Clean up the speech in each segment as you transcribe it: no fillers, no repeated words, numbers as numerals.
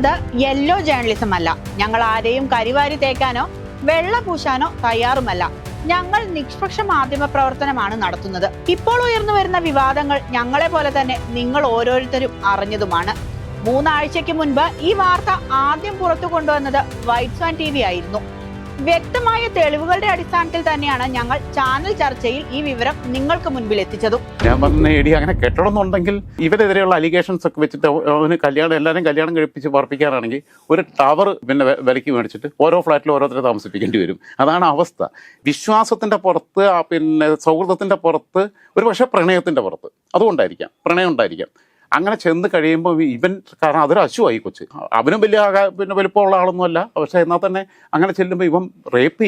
ചെയ്യുന്നത് yellow journalism അല്ല. ഞങ്ങൾ ആരെയും കരിവാരി തേക്കാനോ വെള്ള പൂശാനോ തയ്യാറുമല്ല. ഞങ്ങൾ നിഷ്പക്ഷ മാധ്യമ പ്രവർത്തനമാണ് നടത്തുന്നത്. ഇപ്പോൾ ഉയർന്നു വരുന്ന വിവാദങ്ങൾ ഞങ്ങളെ പോലെ തന്നെ നിങ്ങൾ ഓരോരുത്തരും അറിഞ്ഞതുമാണ്. 3 ആഴ്ചയ്ക്ക് മുൻപ് ഈ വാർത്ത ആദ്യം പുറത്തു കൊണ്ടുവന്നത് വൈറ്റ് സ്വാൻ TV ആയിരുന്നു. വ്യക്തമായ തെളിവുകളുടെ അടിസ്ഥാനത്തിൽ തന്നെയാണ് ഞങ്ങൾ ചാനൽ ചർച്ചയിൽ ഈ വിവരം നിങ്ങൾക്ക് മുൻപിൽ എത്തിച്ചതും. ഞാൻ പറഞ്ഞ എടി അങ്ങനെ കെട്ടണമെന്നുണ്ടെങ്കിൽ ഇവരെതിരെയുള്ള അലിഗേഷൻസ് ഒക്കെ വെച്ചിട്ട് അവന് എല്ലാവരും കല്യാണം കഴിപ്പിച്ച് പറപ്പിക്കാനാണെങ്കിൽ ഒരു ടവർ വിലയ്ക്ക് മേടിച്ചിട്ട് ഓരോ ഫ്ലാറ്റിലും ഓരോരുത്തരെ താമസിപ്പിക്കേണ്ടി വരും. അതാണ് അവസ്ഥ. വിശ്വാസത്തിൻ്റെ പുറത്ത് സൗഹൃദത്തിൻ്റെ പുറത്ത് ഒരു പക്ഷേ പ്രണയത്തിൻ്റെ പുറത്ത് അതുകൊണ്ടായിരിക്കാം, പ്രണയം ഉണ്ടായിരിക്കാം. അങ്ങനെ ചെന്ന് കഴിയുമ്പോൾ കാരണം അതൊരു അശുവായി കൊച്ച്. അവനും വലിയ വലിപ്പമുള്ള ആളൊന്നുമല്ല. പക്ഷേ എന്നാൽ തന്നെ അങ്ങനെ ചെല്ലുമ്പോൾ ഇവൻ റേപ്പ്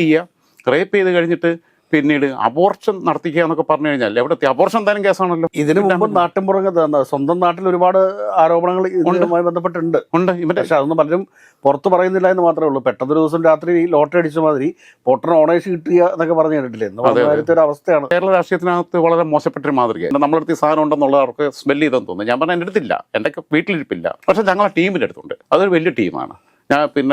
ചെയ്ത് കഴിഞ്ഞിട്ട് പിന്നീട് അബോർഷൻ നടത്തിക്കുക എന്നൊക്കെ പറഞ്ഞു കഴിഞ്ഞാൽ എവിടെ അബോർഷൻ എന്തായാലും കേസാണല്ലോ. ഇതിനു മുമ്പ് നാട്ടിൻപുറത്ത് സ്വന്തം നാട്ടിൽ ഒരുപാട് ആരോപണങ്ങൾ ഇതുമായി ബന്ധപ്പെട്ടുണ്ട്. പക്ഷെ അതൊന്നും പലരും പുറത്ത് പറയുന്നില്ല എന്ന് മാത്രമേ ഉള്ളൂ. പെട്ടെന്ന് ഒരു ദിവസം രാത്രി ലോട്ടറി അടിച്ച മാതിരി പൊട്ടൻ ഓണേഴ്സ് കിട്ടുക എന്നൊക്കെ പറഞ്ഞു കേട്ടിട്ടില്ലേ? ഒരു അവസ്ഥയാണ് കേരള രാഷ്ട്രീയത്തിനകത്ത് വളരെ മോശപ്പെട്ടൊരു മാതൃക. നമ്മളടുത്ത് സാധനം ഉണ്ടെന്നുള്ളത് അവർക്ക് സ്മെല്ല് ചെയ്തെന്ന് തോന്നുന്നു. ഞാൻ പറഞ്ഞാൽ എൻ്റെ അടുത്തില്ല, എൻ്റെ വീട്ടിലിരിപ്പില്ല. പക്ഷെ ഞങ്ങളെ ടീമിൻ്റെ അടുത്തുണ്ട്. അതൊരു വലിയ ടീമാണ്.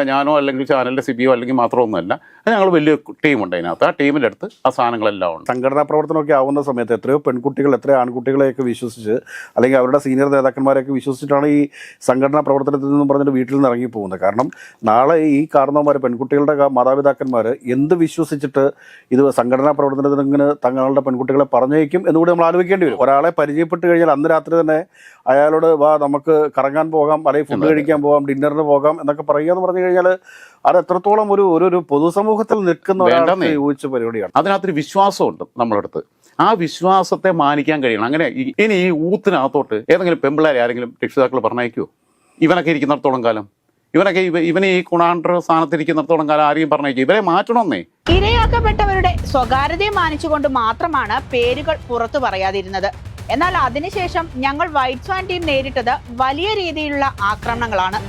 ഞാനോ അല്ലെങ്കിൽ ചാനലിൻ്റെ സിബിയോ അല്ലെങ്കിൽ മാത്രമൊന്നുമല്ല, ഞങ്ങൾ വലിയ ടീമുണ്ട് അതിനകത്ത്. ആ ടീമിൻ്റെ അടുത്ത് ആ സാധനങ്ങളെല്ലാം ഉണ്ട്. സംഘടനാ പ്രവർത്തനമൊക്കെ ആവുന്ന സമയത്ത് എത്രയോ പെൺകുട്ടികൾ, എത്രയോ ആൺകുട്ടികളെയൊക്കെ വിശ്വസിച്ച് അല്ലെങ്കിൽ അവരുടെ സീനിയർ നേതാക്കന്മാരെയൊക്കെ വിശ്വസിച്ചിട്ടാണ് ഈ സംഘടനാ പ്രവർത്തനത്തിൽ നിന്നും പറഞ്ഞിട്ട് വീട്ടിൽ നിന്ന് ഇറങ്ങി പോകുന്നത്. കാരണം നാളെ ഈ കാരണവന്മാർ, പെൺകുട്ടികളുടെ മാതാപിതാക്കന്മാർ എന്ത് വിശ്വസിച്ചിട്ട് ഇത് സംഘടനാ പ്രവർത്തനത്തിന് ഇങ്ങനെ തങ്ങളുടെ പെൺകുട്ടികളെ പറഞ്ഞേക്കും എന്നുകൂടി നമ്മൾ ആലോചിക്കേണ്ടി വരും. ഒരാളെ പരിചയപ്പെട്ട് കഴിഞ്ഞാൽ അന്ന് രാത്രി തന്നെ അയാളോട് വാ നമുക്ക് കറങ്ങാൻ പോകാം, അല്ലെങ്കിൽ ഫുഡ് കഴിക്കാൻ പോകാം, ഡിന്നറിന് പോകാം എന്നൊക്കെ പറയുക എന്ന് പറഞ്ഞു കഴിഞ്ഞാൽ അത് എത്രത്തോളം ഒരു പൊതുസമൂഹത്തിൽ നിൽക്കുന്ന ഒരാളെ യോജിച്ച പരിപാടിയാണ്. അതിനകത്തൊരു വിശ്വാസമുണ്ട് നമ്മളടുത്ത്. ആ വിശ്വാസത്തെ മാനിക്കാൻ കഴിയണം. അങ്ങനെ ഇനി ഈ ഊത്തിനകത്തോട്ട് ഏതെങ്കിലും പെമ്പിള്ളേരെ ആരെങ്കിലും രക്ഷിതാക്കൾ പറഞ്ഞയക്കുമോ? ഇവനൊക്കെ ഇരിക്കുന്നിടത്തോളം കാലം, ഇവനെ ഈ കുണാണ്ടർ സ്ഥാനത്തിരിക്കുന്നിടത്തോളം കാലം ആരെയും പറഞ്ഞേക്കും? ഇവരെ മാറ്റണമെന്നേ. ഇരയാക്കപ്പെട്ടവരുടെ സ്വകാര്യതയെ മാനിച്ചുകൊണ്ട് മാത്രമാണ് പേരുകൾ പുറത്തു പറയാതിരുന്നത്. എന്നാൽ അതിനുശേഷം ഞങ്ങൾ വൈറ്റ് സ്വാൻ ടീം നേരിട്ടത് വലിയ രീതിയിലുള്ള ആക്രമണങ്ങളാണ്.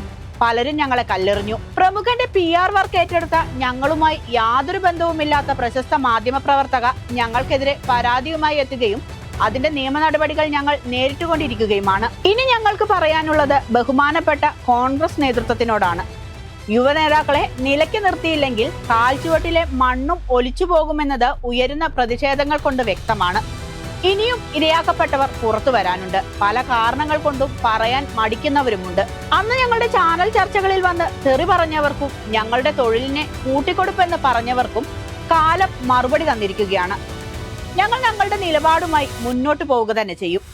പലരും ഞങ്ങളെ കല്ലെറിഞ്ഞു. പ്രമുഖന്റെ PR വർക്ക് ഏറ്റെടുത്ത ഞങ്ങളുമായി യാതൊരു ബന്ധവുമില്ലാത്ത പ്രശസ്ത മാധ്യമപ്രവർത്തക ഞങ്ങൾക്കെതിരെ പരാതിയുമായി എത്തുകയും അതിന്റെ നിയമ നടപടികൾ ഞങ്ങൾ നേരിട്ടുകൊണ്ടിരിക്കുകയുമാണ്. ഇനി ഞങ്ങൾക്ക് പറയാനുള്ളത് ബഹുമാനപ്പെട്ട കോൺഗ്രസ് നേതൃത്വത്തിനോടാണ്. യുവനേതാക്കളെ നിലയ്ക്ക് നിർത്തിയില്ലെങ്കിൽ കാൽച്ചുവട്ടിലെ മണ്ണും ഒലിച്ചു പോകുമെന്നത് ഉയരുന്ന പ്രതിഷേധങ്ങൾ കൊണ്ട് വ്യക്തമാണ്. ഇനിയും ഇരയാക്കപ്പെട്ടവർ പുറത്തു വരാനുണ്ട്. പല കാരണങ്ങൾ കൊണ്ടും പറയാൻ മടിക്കുന്നവരുമുണ്ട്. അന്ന് ഞങ്ങളുടെ ചാനൽ ചർച്ചകളിൽ വന്ന് തെറി പറഞ്ഞവർക്കും ഞങ്ങളുടെ തൊഴിലിനെ കൂട്ടിക്കൊടുപ്പെന്ന് പറഞ്ഞവർക്കും കാലം മറുപടി തന്നിരിക്കുകയാണ്. ഞങ്ങൾ ഞങ്ങളുടെ നിലപാടുമായി മുന്നോട്ട് പോവുക തന്നെ ചെയ്യും.